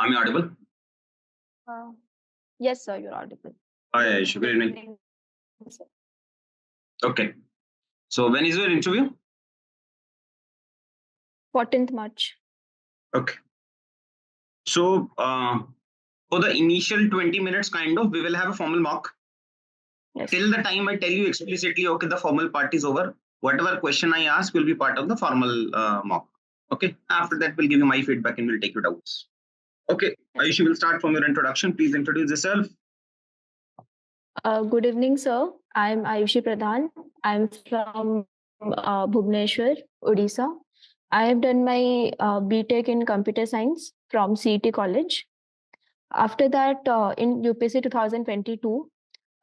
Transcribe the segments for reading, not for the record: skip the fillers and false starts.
Am I audible? Yes, sir, you're audible. Hi, Ayushi. Good evening. Okay. So when is your interview? 14th March. Okay. So for the initial 20 minutes, we will have a formal mock. Yes. Till the time I tell you explicitly, okay, the formal part is over. Whatever question I ask will be part of the formal mock. Okay. After that, we'll give you my feedback and we'll take your doubts. Okay. Ayushi will start from your introduction. Please introduce yourself. Good evening, sir. I'm Ayushi Pradhan. I'm from Bhubaneswar, Odisha. I have done my BTech in computer science from CET College. After that, in UPSC 2022,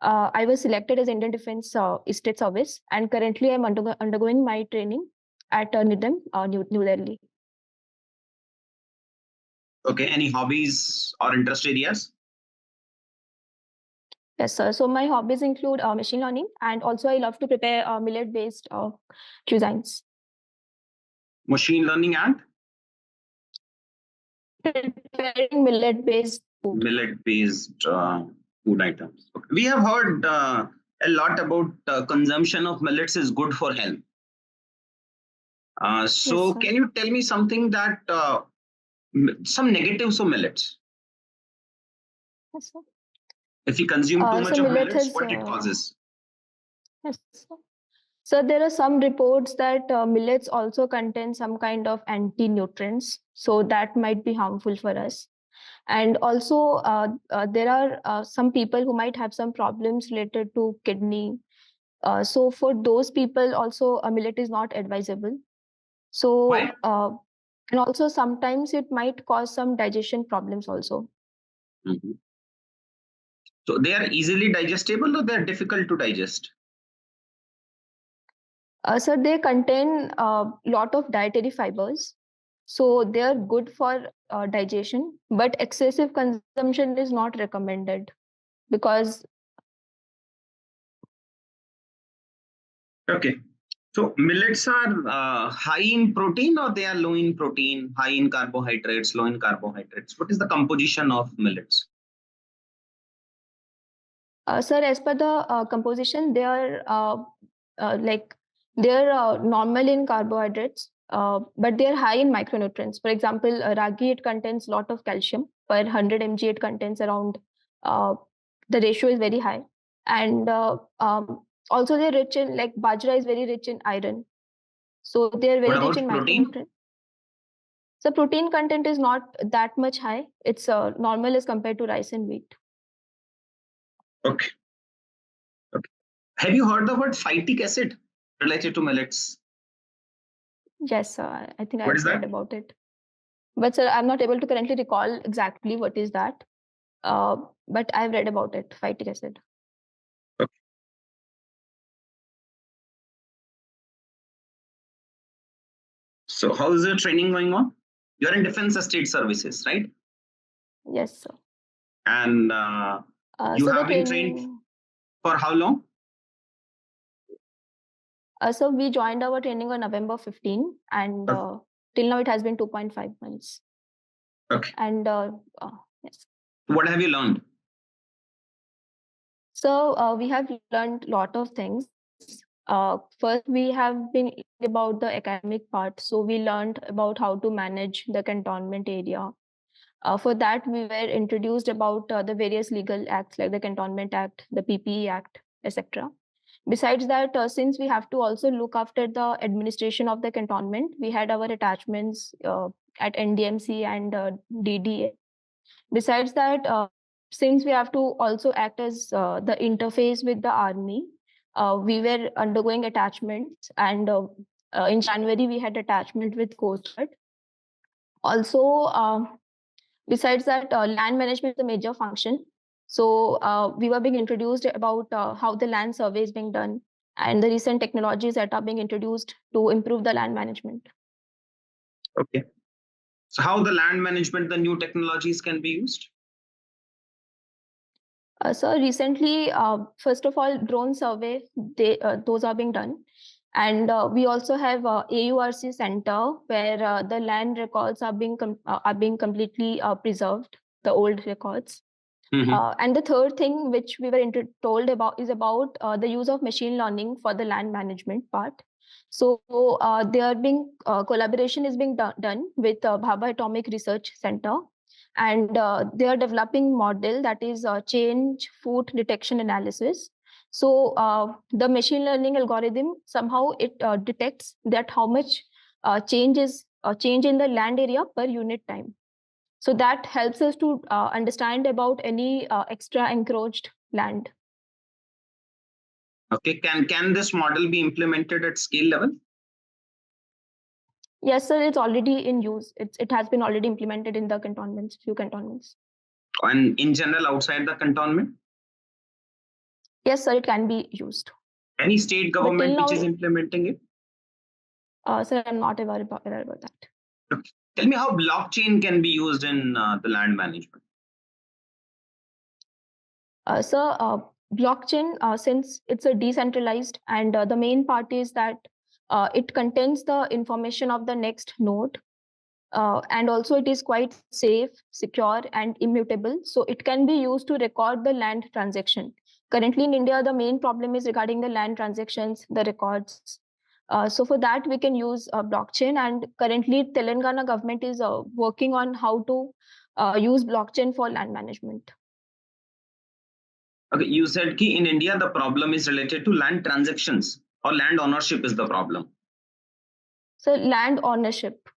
I was selected as Indian Defence State Service, and currently I'm undergoing my training at NIDM, New Delhi. Okay. Any hobbies or interest areas? Yes, sir. So my hobbies include machine learning, and also I love to prepare millet-based cuisines. Machine learning and? Preparing millet-based food. Millet-based food items. Okay. We have heard a lot about consumption of millets is good for health. So Yes, can you tell me something that some negatives of millets? Yes, sir. If you consume too much So of millet millets, has, what it causes? Yes, sir. So there are some reports that millets also contain some kind of anti-nutrients, so that might be harmful for us. And also there are some people who might have some problems related to kidney. So for those people also millet is not advisable. So Why? and also sometimes it might cause some digestion problems also. Mm-hmm. So they are easily digestible or they are difficult to digest? So they contain a lot of dietary fibers. So they are good for digestion, but excessive consumption is not recommended because. Okay. So millets are high in protein or they are low in protein, high in carbohydrates, low in carbohydrates? What is the composition of millets? Sir, as per the composition, they are they are normal in carbohydrates, but they are high in micronutrients. For example, ragi, it contains a lot of calcium. Per 100 mg, it contains around, the ratio is very high. And also they're rich in, like bajra is very rich in iron. So they're very rich in protein? micronutrients. So protein content is not that much high. It's normal as compared to rice and wheat. Okay. Okay. Have you heard the word phytic acid related to millets? Yes, sir. I think What I've is read that? about it. But sir, I'm not able to currently recall exactly what is that. But I've read about it, phytic acid. Okay. So how is your training going on? You're in Defense Estate Services, right? Yes, sir. And you so have been trained for how long? So we joined our training on November 15, and till now it has been 2.5 months. Okay. And yes. What have you learned? So we have learned a lot of things. First, we have been about the academic part. So we learned about how to manage the cantonment area. For that, we were introduced about the various legal acts like the Cantonment Act, the PPE Act, etc. Besides that, since we have to also look after the administration of the cantonment, we had our attachments at NDMC and DDA. Besides that, since we have to also act as the interface with the army, we were undergoing attachments, and in January we had attachment with Coast Guard. Also, besides that, land management is a major function. So we were being introduced about how the land survey is being done and the recent technologies that are being introduced to improve the land management. Okay. So how the land management, the new technologies can be used? So recently, first of all, drone survey, those are being done. And we also have AURC Center, where the land records are being completely preserved, the old records. And the third thing which we were told about is about the use of machine learning for the land management part. So collaboration is being done with Bhabha Atomic Research Center, and they are developing model that is change food detection analysis. So the machine learning algorithm somehow it detects that how much change in the land area per unit time. So that helps us to understand about any extra encroached land. Okay, can this model be implemented at scale level? Yes, sir, it's already in use. It has been already implemented in the cantonments, few cantonments. And in general, outside the cantonment? Yes, sir, it can be used. Any state government which is implementing it? Sir, I'm not aware about that. Okay. Tell me how blockchain can be used in the land management. Blockchain, since it's a decentralized, and the main part is that it contains the information of the next node, and also it is quite safe, secure, and immutable. So it can be used to record the land transaction. Currently in India, the main problem is regarding the land transactions, the records. So for that, we can use blockchain. And currently, Telangana government is working on how to use blockchain for land management. Okay, you said ki in India, the problem is related to land transactions or land ownership is the problem. So land ownership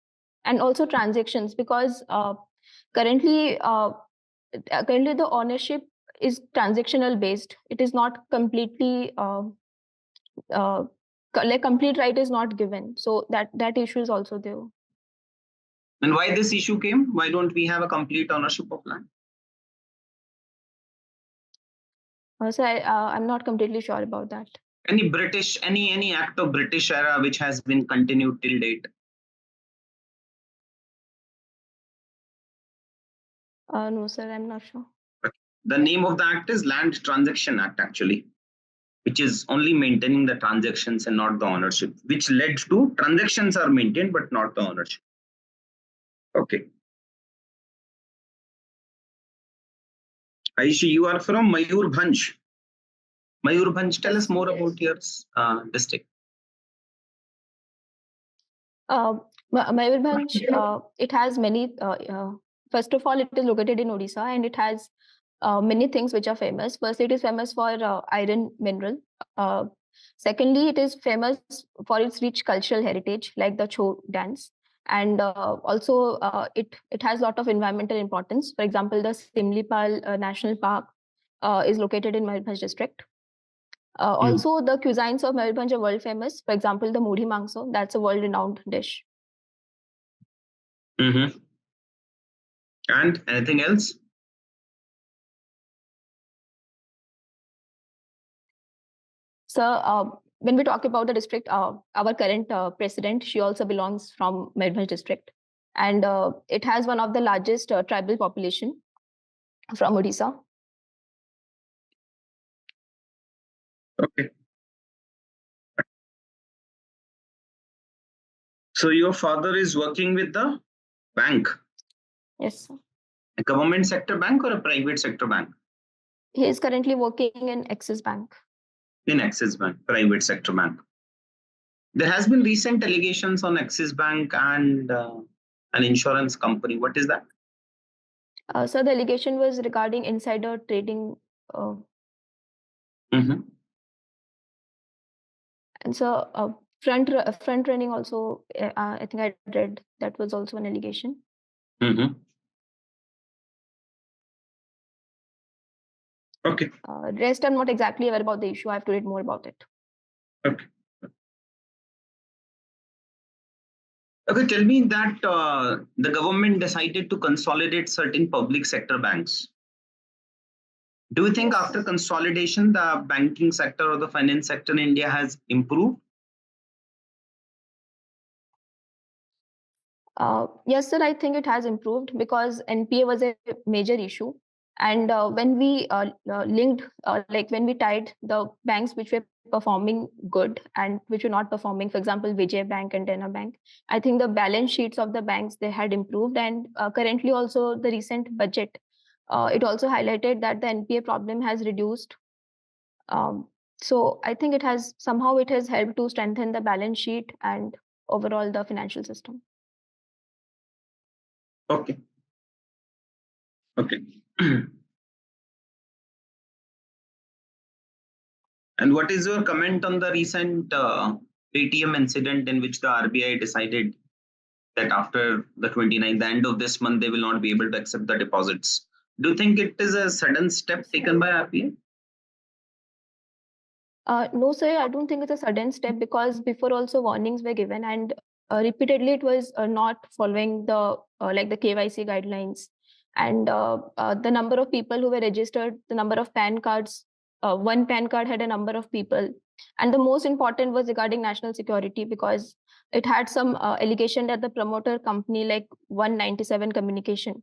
and also transactions, because currently the ownership is transactional based. It is not completely like complete right is not given. So that issue is also there. And why this issue came? Why don't we have a complete ownership of land? So I'm not completely sure about that. Any act of British era which has been continued till date? No, sir, I'm not sure. The name of the act is Land Transaction Act, actually, which is only maintaining the transactions and not the ownership, which led to transactions are maintained but not the ownership. Okay. Ayushi, you are from Mayurbhanj. Mayurbhanj, tell us more about your district. Mayurbhanj, it has many. First of all, it is located in Odisha, and it has many things which are famous. First, it is famous for iron mineral. Secondly, it is famous for its rich cultural heritage, like the Cho dance, and also it has a lot of environmental importance. For example, the Simlipal National Park is located in Mayurbhanj district. Also, the cuisines of Mayurbhanj are world famous. For example, the Mudhi Mangso, that's a world-renowned dish. And anything else? So when we talk about the district, our current president, she also belongs from Mayurbhanj district, and it has one of the largest tribal population from Odisha. Okay. So your father is working with the bank? Yes, sir. A government sector bank or a private sector bank? He is currently working in Axis Bank. In Axis Bank, private sector bank. There has been recent allegations on Axis Bank and an insurance company. What is that? So the allegation was regarding insider trading. And so front running also, I think I read that was also an allegation. Okay. Rest, I'm not exactly aware about the issue. I have to read more about it. Okay. Okay, tell me that the government decided to consolidate certain public sector banks. Do you think after consolidation, the banking sector or the finance sector in India has improved? Yes, sir, I think it has improved because NPA was a major issue. And when we linked, like when we tied the banks which were performing good and which were not performing, for example, Vijay Bank and Dena Bank, I think the balance sheets of the banks, they had improved. And currently also the recent budget, it also highlighted that the NPA problem has reduced. So I think it has helped to strengthen the balance sheet and overall the financial system. Okay. Okay. And what is your comment on the recent ATM incident in which the RBI decided that after the 29th, the end of this month, they will not be able to accept the deposits? Do you think it is a sudden step taken by RBI? No, sir, I don't think it's a sudden step, because before also warnings were given, and repeatedly it was not following the like the KYC guidelines. And the number of people who were registered, the number of PAN cards, one PAN card had a number of people. And the most important was regarding national security, because it had some allegation that the promoter company, like 197 Communication.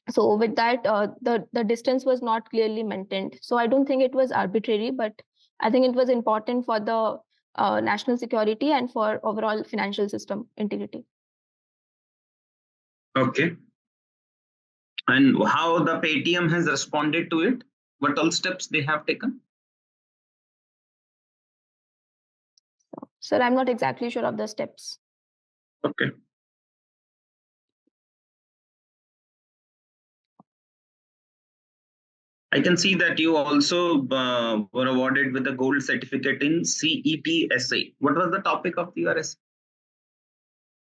So with that, the distance was not clearly maintained. So I don't think it was arbitrary, but I think it was important for the national security and for overall financial system integrity. Okay. And how the Paytm has responded to it? What all steps they have taken? Sir, I'm not exactly sure of the steps. Okay. I can see that you also were awarded with a gold certificate in CETSA. What was the topic of your essay?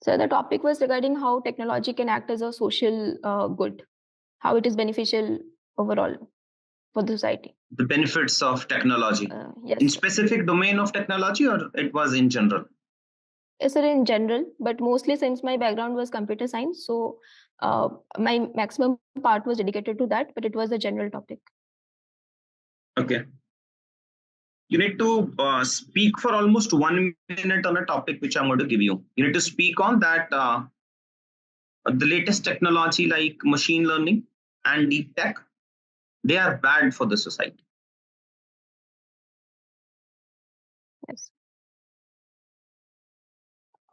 So the topic was regarding how technology can act as a social good, how it is beneficial overall for the society. The benefits of technology. Yes. In specific domain of technology, or it was in general? Yes, sir, in general, but mostly since my background was computer science, so my maximum part was dedicated to that, but it was a general topic. Okay. You need to speak for almost 1 minute on a topic which I'm going to give you. You need to speak on that the latest technology like machine learning and deep tech, they are bad for the society. Yes.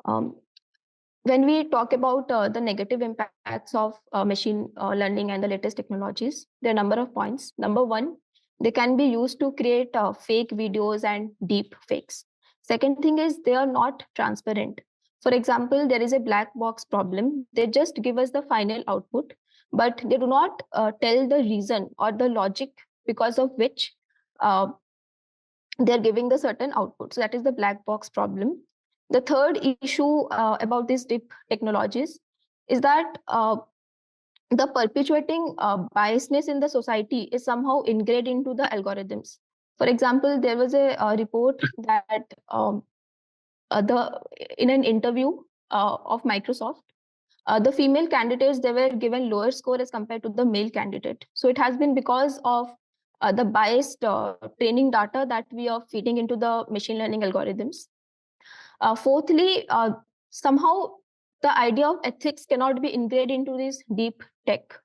When we talk about the negative impacts of machine learning and the latest technologies, there are a number of points. Number one, they can be used to create fake videos and deep fakes. Second thing is they are not transparent. For example, there is a black box problem. They just give us the final output, but they do not tell the reason or the logic because of which they're giving the certain output. So that is the black box problem. The third issue about these deep technologies is that the perpetuating biasness in the society is somehow ingrained into the algorithms. For example, there was a report that in an interview of Microsoft, the female candidates, they were given lower score as compared to the male candidate. So it has been because of the biased training data that we are feeding into the machine learning algorithms. Fourthly, somehow the idea of ethics cannot be ingrained into this deep tech.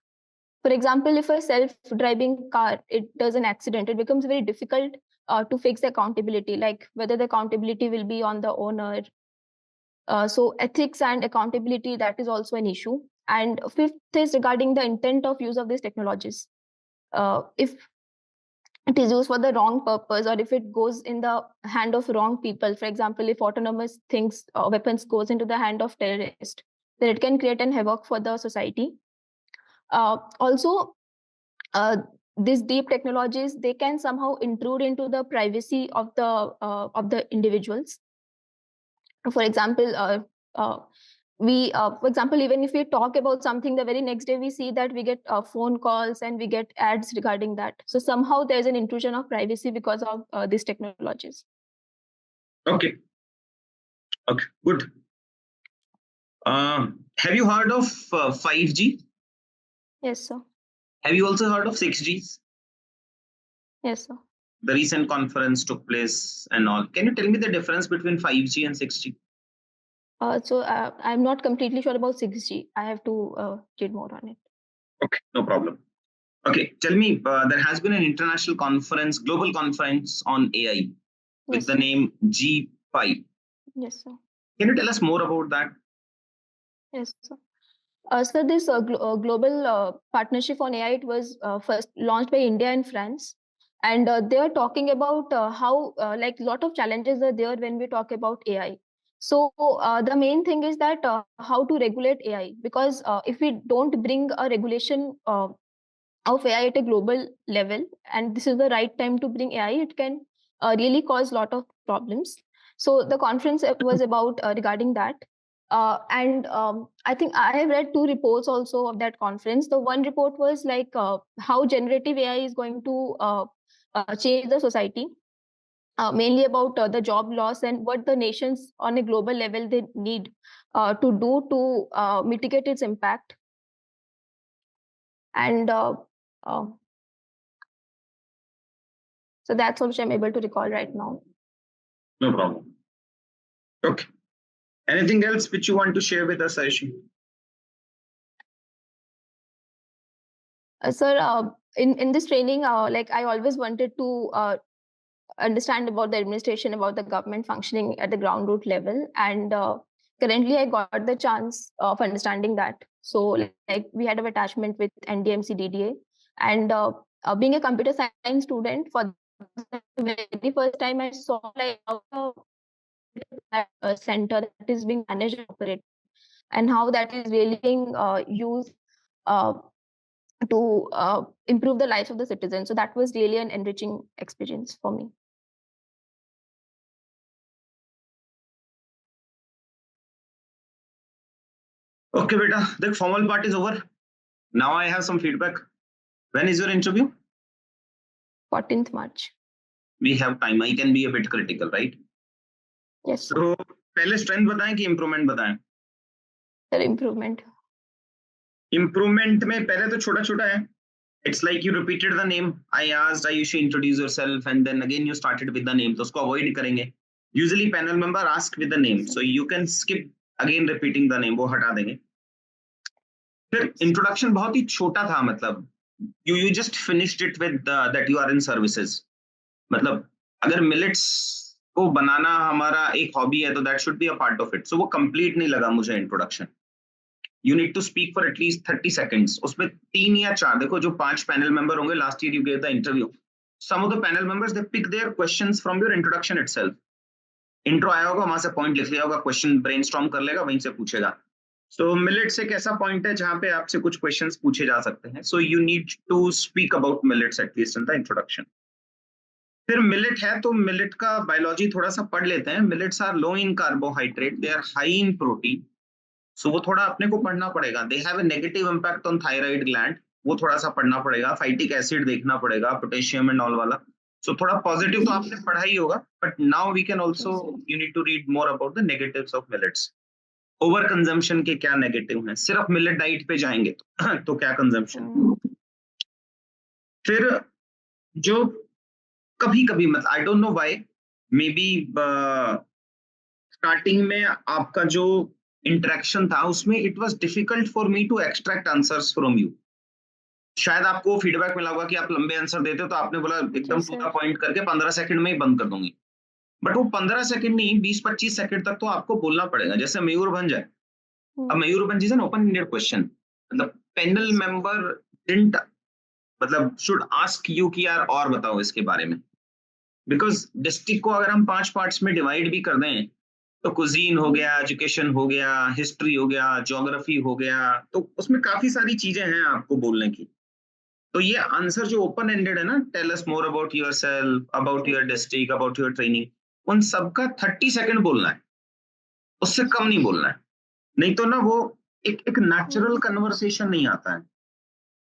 For example, if a self-driving car, it does an accident, it becomes very difficult to fix the accountability, like whether the accountability will be on the owner. So ethics and accountability, that is also an issue. And fifth is regarding the intent of use of these technologies. If it is used for the wrong purpose, or if it goes in the hand of wrong people, for example, if autonomous things, weapons goes into the hand of terrorists, then it can create an havoc for the society. Also, these deep technologies, they can somehow intrude into the privacy of the individuals. For example, for example, even if we talk about something, the very next day we see that we get phone calls and we get ads regarding that. So somehow there's an intrusion of privacy because of these technologies. Okay. Okay, good. Have you heard of 5G? Yes, sir. Have you also heard of 6G? Yes, sir. The recent conference took place and all. Can you tell me the difference between 5G and 6G? So I'm not completely sure about 6G. I have to read more on it. Okay, no problem. Okay, tell me, there has been an international conference, global conference on AI with Yes, the sir. name G5. Yes, sir. Can you tell us more about that? Yes, sir. So this global partnership on AI, it was first launched by India and France, and they are talking about how like lot of challenges are there when we talk about AI. So the main thing is that how to regulate AI, because if we don't bring a regulation of AI at a global level, and this is the right time to bring AI, it can really cause a lot of problems. So the conference was about regarding that. And I think I have read two reports also of that conference. The one report was like how generative AI is going to change the society, mainly about the job loss and what the nations on a global level they need to do to mitigate its impact. And uh, so that's all which I'm able to recall right now. No problem. Okay. Anything else which you want to share with us, Ayushi? Sir, in this training, like I always wanted to understand about the administration, about the government functioning at the ground root level, and currently I got the chance of understanding that. So, like we had an attachment with NDMC DDA, and being a computer science student, for the very first time, I saw like how a center that is being managed and operated, and how that is really being used Uh, to improve the lives of the citizens. So that was really an enriching experience for me. Okay, beta. The formal part is over. Now I have some feedback. When is your interview? 14th March. We have time. I can be a bit critical, right? Yes, sir. So पहले strength बताएं कि improvement बताएं? Sir, improvement. Improvement में पहले तो छोटा छोटा है. It's like you repeated the name. I asked Ayushi introduce yourself, and then again you started with the name. तो उसको avoid करेंगे. Usually panel member ask with the name, so you can skip again repeating the name. वो हटा देंगे. फिर introduction बहुत ही छोटा था, मतलब you just finished it with that you are in services. मतलब अगर मिलेट्स को बनाना हमारा एक हॉबी है तो that should be a part of it. So वो कंप्लीट नहीं लगा मुझे introduction. You need to speak for at least 30 seconds. उसमें 3 या 4, देखो जो 5 पैनल मेंबर होंगे, last year you gave the interview, some of the panel members they pick their questions from your introduction itself. Intro आया होगा, वहां से पॉइंट लिख लिया होगा, क्वेश्चन ब्रेनस्टॉर्म कर लेगा, वहीं से पूछेगा. सो मिलेट्स एक ऐसा पॉइंट है जहां पे आपसे कुछ क्वेश्चंस पूछे जा सकते हैं. So you need to speak about millets at least in the introduction. फिर मिलेट है तो मिलेट का बायोलॉजी थोड़ा सा पढ़ लेते हैं. Millets are low in carbohydrate, they are high in protein. So वो थोड़ा अपने को पढ़ना पड़ेगा. They have a negative impact on thyroid gland, वो थोड़ा सा पढ़ना पड़ेगा. फाइटिक एसिड देखना पड़ेगा, पोटेशियम एंड ऑल वाला. सो थोड़ा पॉजिटिव तो आपने पढ़ा ही होगा, but now we can also you need to read more about the negatives of millets. Over consumption के क्या नेगेटिव हैं, सिर्फ मिलेट डाइट पे जाएंगे तो क्या कंजम्पशन. फिर जो कभी कभी मतलब I don't know why, maybe starting में आपका जो इंटरेक्शन था उसमें it was difficult for me to extract answers from you. शायद आपको फीडबैक मिला होगा कि आप लंबे आंसर देते हो, तो आपने बोला एकदम टू द पॉइंट करके 15 सेकंड में ही बंद कर दूंगी. बट वो 15 सेकंड नहीं, 20-25 सेकंड तक तो आपको बोलना पड़ेगा. जैसे मयूरभंज है. अब Mayurbhanj is an open ended question. मतलब पैनल मेंबर डिडंट मतलब शुड आस्क यू कि यार और बताओ इसके बारे में. बिकॉज डिस्ट्रिक्ट को अगर हम 5 पार्ट्स में डिवाइड भी कर दें तो कुजीन हो गया, एजुकेशन हो गया, हिस्ट्री हो गया, ज्योग्राफी हो गया, तो उसमें काफी सारी चीजें हैं आपको बोलने की. तो ये आंसर जो ओपन एंडेड है ना, tell us more about yourself, about your district, about your training, उन सबका 30 सेकंड बोलना है, उससे कम नहीं बोलना है. नहीं तो ना वो एक नेचुरल कन्वर्सेशन नहीं आता है.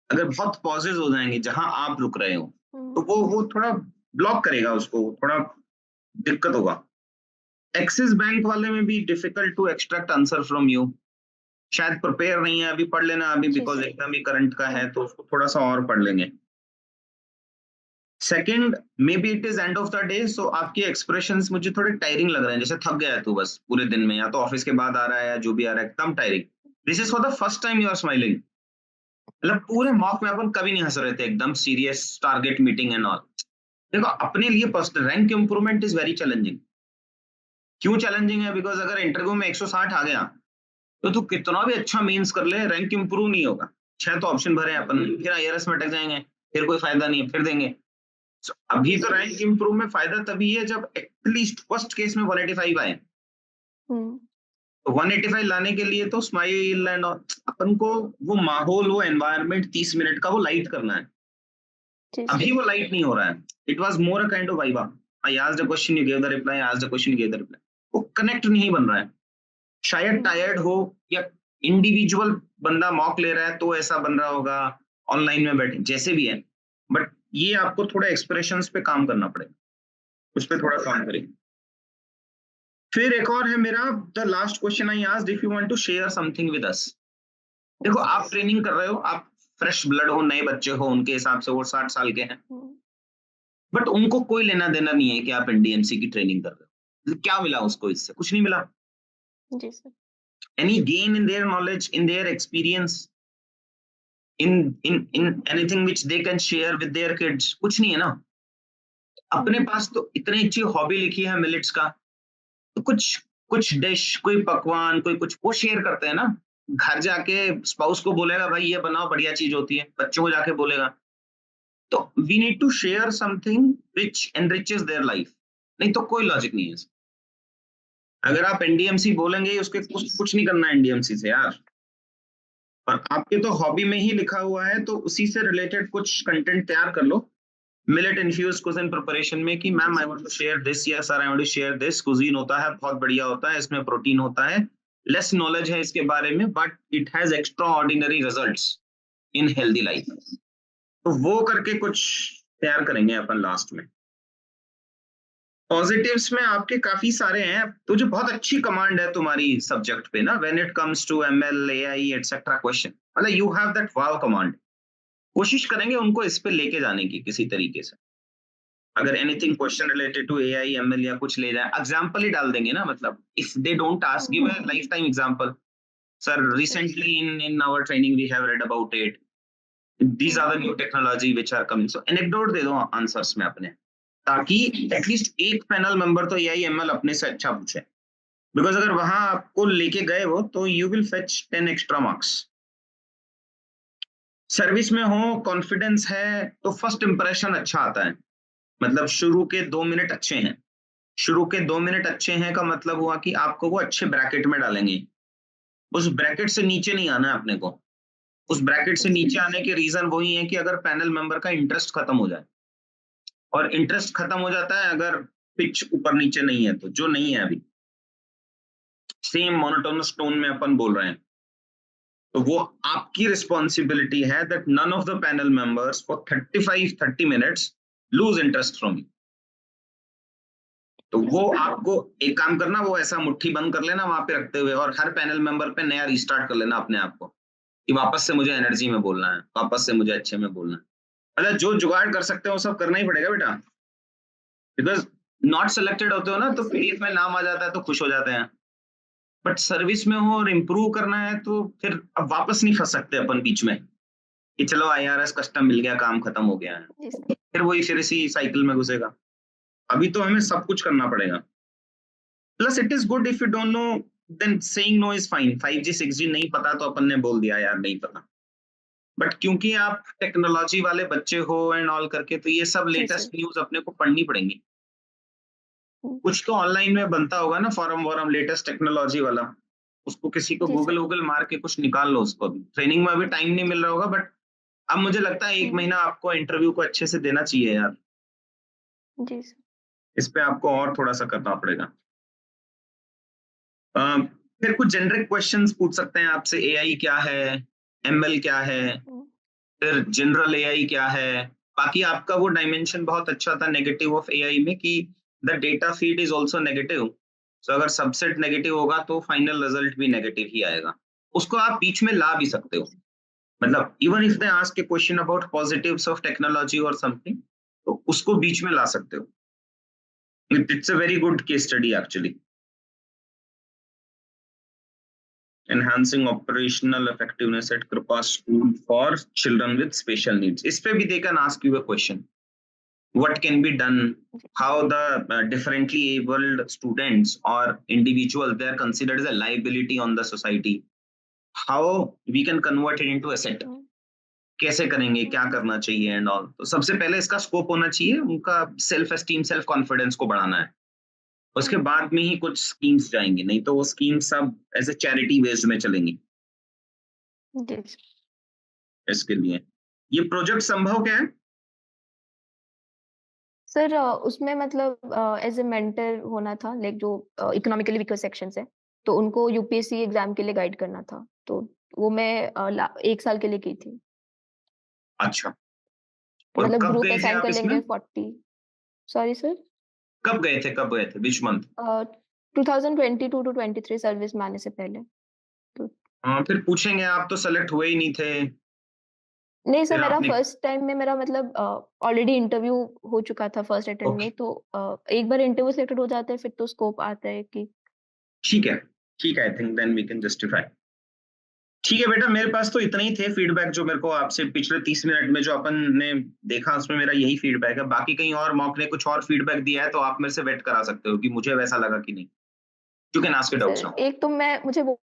अगर बहुत पॉजेज हो जाएंगे जहां आप रुक रहे हो तो वो थोड़ा ब्लॉक करेगा, उसको थोड़ा दिक्कत होगा. एक्सिस बैंक वाले में भी difficult to extract answer from you. शायद प्रिपेयर नहीं है, अभी पढ़ लेना अभी, बिकॉज एकदम ही करंट का है तो उसको थोड़ा सा और पढ़ लेंगे. Second, maybe it is end of the day, so आपके एक्सप्रेशंस मुझे थोड़े टायरिंग लग रहे हैं, जैसे थक गया है तू बस पूरे दिन में, या तो ऑफिस के बाद आ रहा है या जो भी आ रहा है, एकदम tiring. This is for the first time you are smiling. मतलब पूरे मॉक में अपन कभी नहीं हंस रहे थे, एकदम serious target meeting and all. देखो अपने लिए personal rank improvement is very challenging. क्यों चैलेंजिंग है? बिकॉज अगर इंटरव्यू में 160 आ गया तो तू कितना भी अच्छा मीन्स कर ले, रैंक इंप्रूव नहीं होगा। 6 तो ऑप्शन भरे हैं अपन, फिर आईआरएस में अटक जाएंगे, फिर कोई फायदा नहीं है, फिर देंगे। So, अभी तो रैंक इंप्रूव में फायदा तभी है जब एटलीस्ट फर्स्ट केस में 185 आए। हम्म, तो 185 लाने के लिए तो स्माइल एंड अपन को वो माहौल, वो एनवायरनमेंट 30 मिनट का वो लाइट करना है। जी सर। अभी वो लाइट नहीं हो रहा है। It was more a kind of viva. I asked a question, you give the reply, I asked a question, you give the reply. वो कनेक्ट नहीं बन रहा है। शायद टायर्ड हो, या इंडिविजुअल बंदा मॉक ले रहा है तो ऐसा बन रहा होगा, ऑनलाइन में बैठे जैसे भी है। बट ये आपको थोड़ा एक्सप्रेशंस पे काम करना पड़ेगा, उस पे थोड़ा काम करेंगे। फिर एक और है मेरा, the last question I asked, if you want to share something with us. देखो आप ट्रेनिंग कर रहे हो, आप फ्रेश ब्लड हो, नए बच्चे हो, उनके हिसाब से वो 60 साल के हैं, बट उनको कोई लेना देना नहीं है कि आप एनडीएमसी की ट्रेनिंग कर रहे हो। क्या मिला उसको इससे? कुछ नहीं मिला। जी sir. Any gain in their knowledge, in their experience, in anything which they can share with their kids? कुछ नहीं है ना। अपने पास तो इतनी अच्छी हॉबी लिखी है मिलेट्स का, तो कुछ कुछ डिश, कोई पकवान, कोई कुछ वो शेयर करते हैं ना। घर जाके स्पाउस को बोलेगा भाई ये बनाओ, बढ़िया चीज होती है, बच्चों को जाके बोलेगा। तो we need to share something which enriches their life, नहीं तो कोई लॉजिक नहीं है इसमें। अगर आप एनडीएमसी बोलेंगे, उसके कुछ नहीं करना है एनडीएमसी से यार। और आपके तो हॉबी में ही लिखा हुआ है, तो उसी से रिलेटेड कुछ कंटेंट तैयार कर लो मिलेट इन्फ्यूज कुजिन प्रिपरेशन में, कि ma'am I want to share this, या sir I want to share this cuisine होता है, बहुत बढ़िया होता है, इसमें प्रोटीन होता है, लेस नॉलेज है इसके बारे में, but it has extra ordinary results in healthy life. तो वो करके कुछ तैयार करेंगे अपन लास्ट में। पॉजिटिव्स में आपके काफी सारे हैं, तो जो बहुत अच्छी कमांड है तुम्हारी सब्जेक्ट पे ना, when it comes to ML, AI etcetera question, मतलब you have that wow command. कोशिश करेंगे उनको इस पे लेके जाने की किसी तरीके से। अगर anything question related to AI ML या कुछ ले जाए, एग्जांपल ही डाल देंगे ना। मतलब if they don't ask, give a lifetime example, sir recently in our training we have read about it, these are the new technology which are coming. So anecdote दे दो आंसर्स में अपने, ताकि at least एक panel member तो AI ML अपने से अच्छा पूछे। बिकॉज अगर वहां आपको लेके गए वो, तो you will fetch 10 extra marks. Service में हो, कॉन्फिडेंस है, तो फर्स्ट इंप्रेशन अच्छा आता है। मतलब शुरू के 2 मिनट अच्छे हैं। शुरू के 2 मिनट अच्छे हैं का मतलब हुआ कि आपको वो अच्छे ब्रैकेट में डालेंगे। उस ब्रैकेट से नीचे नहीं आना है अपने को। उस ब्रैकेट से नीचे आने के रीजन वही है कि अगर पैनल मेंबर का इंटरेस्ट खत्म हो जाए, और इंटरेस्ट खत्म हो जाता है अगर पिच ऊपर नीचे नहीं है, तो जो नहीं है अभी सेम मोनोटोनस टोन में अपन बोल रहे हैं, तो वो आपकी रिस्पॉन्सिबिलिटी है that none of the panel members for 30 minutes lose interest from you. तो वो आपको एक काम करना, वो ऐसा मुट्ठी बंद कर लेना वहां पे रखते हुए, और हर पैनल मेंबर पे नया रिस्टार्ट कर लेना अपने आप को, कि वापस से मुझे एनर्जी में बोलना है, वापस से मुझे अच्छे में बोलना है। मतलब जो जुगाड़ कर सकते हो वो सब करना ही पड़ेगा बेटा। बिकॉज नॉट सिलेक्टेड होते हो ना, तो पीडीएफ में नाम आ जाता है तो खुश हो जाते हैं, बट सर्विस में हो और इम्प्रूव करना है, तो फिर अब वापस नहीं फंस सकते अपन बीच में कि चलो आईआरएस कस्टम मिल गया, काम खत्म हो गया है, फिर वही फिर इसी साइकिल में घुसेगा। अभी तो हमें सब कुछ करना पड़ेगा। Plus it is good if you don't know, then saying no is fine. 5G 6G नहीं पता तो अपन ने बोल दिया यार नहीं पता। बट क्योंकि आप टेक्नोलॉजी वाले बच्चे हो एंड ऑल करके, तो ये सब लेटेस्ट न्यूज अपने को पढ़नी पड़ेंगी। कुछ तो ऑनलाइन में बनता होगा ना, फॉरम वॉरम लेटेस्ट टेक्नोलॉजी वाला, उसको किसी को गूगल मार के कुछ निकाल लो उसको। अभी ट्रेनिंग में अभी टाइम नहीं मिल रहा होगा, बट अब मुझे लगता है 1 महीना आपको इंटरव्यू को अच्छे से देना चाहिए यार। जी सर। इस पे आपको और थोड़ा सा करना पड़ेगा। फिर कुछ जेनरिक क्वेश्चंस पूछ सकते हैं आपसे, एआई क्या है, एमएल क्या है, फिर जनरल एआई क्या है। बाकी आपका वो डायमेंशन बहुत अच्छा था नेगेटिव ऑफ एआई में, कि the data feed is also negative. So अगर सबसेट नेगेटिव होगा तो फाइनल रिजल्ट भी नेगेटिव ही आएगा। उसको आप बीच में ला भी सकते हो। मतलब even if they ask A question about positives of technology और समथिंग, तो उसको बीच में ला सकते हो। It's a very good case study actually. enhancing operational effectiveness at Kripa School for children with special needs. इस पे भी they can ask you a question. What can be done? How the differently abled students or individuals, they are considered as a liability on the society. How we can convert it into asset. कैसे करेंगे, क्या करना चाहिए and all. तो सबसे पहले इसका scope होना चाहिए, उनका सेल्फ एस्टीम, सेल्फ कॉन्फिडेंस को बढ़ाना है. उसके बाद में ही कुछ स्कीम्स जाएंगी, नहीं तो वो स्कीम्स सब एज ए चैरिटी बेस्ड में चलेंगी. इसके लिए ये प्रोजेक्ट संभव क्या है सर? उसमें मतलब एज ए मेंटर होना था, लाइक जो इकोनॉमिकली वीकर सेक्शन है, तो उनको यूपीएससी एग्जाम के लिए गाइड करना था. तो वो मैं 1 साल के लिए की थी. अच्छा, और मतलब कब ग्रुप गए थे असाइन आप कर इसमें? लेंगे 40. सॉरी सर, कब गए थे, विच मंथ? 2022 टू 23 सर्विस में आने से पहले. तो हाँ, फिर पूछेंगे आप तो सेलेक्ट हुए ही नहीं थे. नहीं सर, फिर मेरा आपने फर्स्ट टाइम में मेरा मतलब ऑलरेडी इंटरव्यू हो चुका था फर्स्ट अटेम्प्ट ओके, में. तो एक बार इंटरव्यू सिलेक्टेड हो जाता है, फिर तो स्कोप आता है कि ठीक है, ठीक है. I think then we can justify. ठीक है बेटा, मेरे पास तो इतने ही थे फीडबैक जो मेरे को आपसे पिछले 30 मिनट में जो अपन ने देखा उसमें मेरा यही फीडबैक है. बाकी कहीं और मॉक ने कुछ और फीडबैक दिया है तो आप मेरे से वेट करा सकते हो कि मुझे वैसा लगा कि नहीं. You can ask doubts sir now. एक तो मुझे वो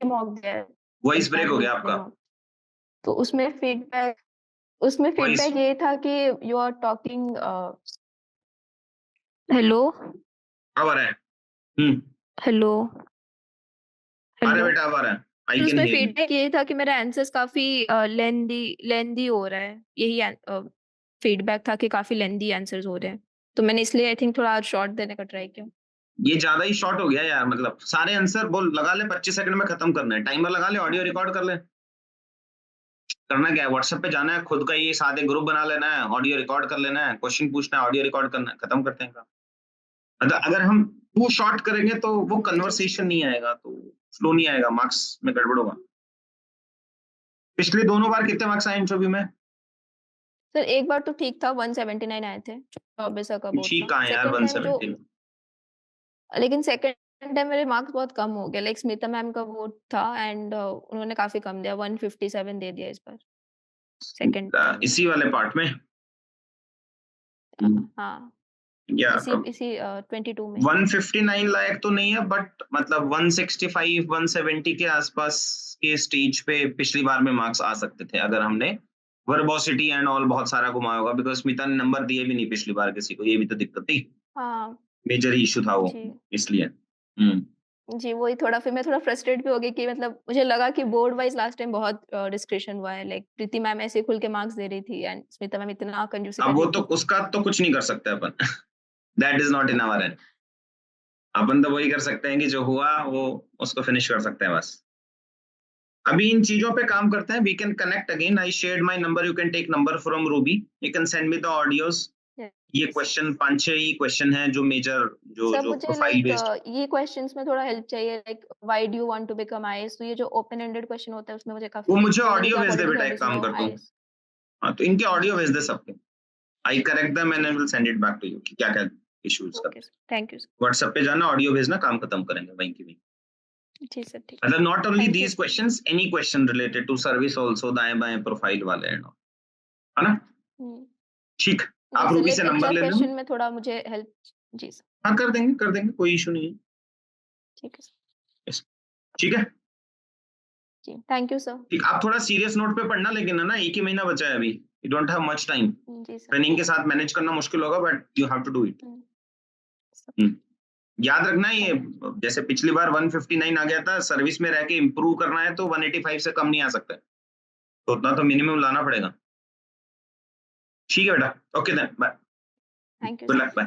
मॉक दिया है वॉइस ब्रेक एग्जाम हो में गया आपका. तो उसमें वॉइस फीडबैक ये था कि यू आर टॉकिंग. हेलो अब आ रहा है. हेलो आ रहा है हेलो. बेटा, अब आ रहा है. आई कैन उसमें हियर यू. फीडबैक ये था कि मेरा आंसर्स काफी लेंदी हो रहा है. यही फीडबैक था कि काफी लेंदी आंसर्स हो रहे हैं. तो मैंने इसलिए आई थिंक थोड़ा शॉर्ट देने का ट्राई किया. ये ज्यादा ही शॉर्ट हो गया यार. मतलब सारे आंसर बोल लगा ले, 25 सेकंड में खत्म करना है. टाइमर लगा ले, ऑडियो रिकॉर्ड कर ले. करना क्या है, व्हाट्सएप पे जाना है, खुद का ये सादे ग्रुप बना लेना है, ऑडियो रिकॉर्ड कर लेना है, क्वेश्चन पूछना है, ऑडियो रिकॉर्ड करना है, खत्म करते हैं काम. अगर हम टू शॉर्ट करेंगे तो वो कन्वर्सेशन नहीं आएगा, तो फ्लो नहीं आएगा, मार्क्स में गड़बड़ होगा. पिछले दोनों बार कितने मार्क्स आए इंटरव्यू में? सर एक बार तो ठीक था, 179 आए थे. 24 का बोर्ड ठीक था. कहाँ है यार, सेकंड टाइम जो 117. लेकिन सेकंड टाइम मेरे मार्क्स बहुत कम हो गए. लाइक स्मिता मैम का बोर्ड था एंड उन्होंने काफी कम दिया, 157 दे दिया इस बार सेकंड टाइम में. इसी वाले पार्ट में. हाँ, या इसी 22 में. 159 लायक तो नहीं है, बट मतलब 165 170 के आसपास के स्टेज पे पिछली बार में मार्क्स आ सकते थे अगर हमने वर्बोसिटी एंड ऑल बहुत सारा घुमाया होगा. बिकॉज स्मिता ने नंबर दिए भी नहीं पिछली बार किसी को, ये भी तो दिक्कत थी. हाँ मेजर इशू था वो, जी इसलिए. जी, वही थोड़ा फिर मैं थोड़ा फ्रस्ट्रेट भी हो गई कि मतलब मुझे लगा कि बोर्ड वाइज लास्ट टाइम बहुत डिस्कशन हुआ है. लाइक प्रीति मैम ऐसे खुल के मार्क्स दे रही थी एंड स्मिता मैम इतना कंजूसी अब कर वो रही तो थी. उसका तो कुछ नहीं कर सकते अपन. That is not in our hand. अपन तो वही कर सकते हैं कि जो हुआ वो उसको फिनिश कर सकते हैं बस. अभी इन चीजों पे काम करते हैं. We can connect again. I shared my number, you can take number from Ruby. You can send me the audios. ये क्वेश्चन 5-6 ही क्वेश्चन है जो मेजर जो सर जो मुझे प्रोफाइल बेस्ड. ये क्वेश्चंस में थोड़ा हेल्प चाहिए. Like why do you want to become IAS. तो ये जो ओपन एंडेड क्वेश्चन होता है उसमें मुझे काफी वो मुझे मतलब ऑडियो मुझे आप भेज दे ऑलरेडी बेटा, एक सर्विस में काम हो कर दो. आईएएस. हाँ, तो इनके ऑडियो भेज दे सबके. I correct them and I will send it back to you कि क्या क्या इश्यूज का. Okay sir, thank you sir. WhatsApp पे जाना, ऑडियो भेजना, काम खत्म करेंगे वहीं की वहीं. जी सर, ठीक. मतलब not only Thank you. These questions, any question related to service also, दाएं बाएं प्रोफाइल वाले एंड ऑल, है ना. ठीक, आप रूबी से नंबर ले लो. क्वेश्चन में थोड़ा मुझे हेल्प. जी सर, हाँ, कर देंगे, कोई इशू नहीं है. ठीक है सर. Yes. ठीक है. जी, थैंक यू सर. ठीक, आप थोड़ा सीरियस नोट पे पढ़ना, लेकिन है ना, एक ही महीना बचा है अभी. You don't have much time. जी सर. ट्रेनिंग के साथ मैनेज करना मुश्किल होगा, but you have to do it. याद रखना, ये जैसे पिछली बार 159 आ गया था, सर्विस में रह के इम्प्रूव करना है तो 185 से कम नहीं आ सकता है. तो उतना तो मिनिमम लाना पड़ेगा. ठीक है बेटा, okay then, bye. Thank you good sir. Luck, bye.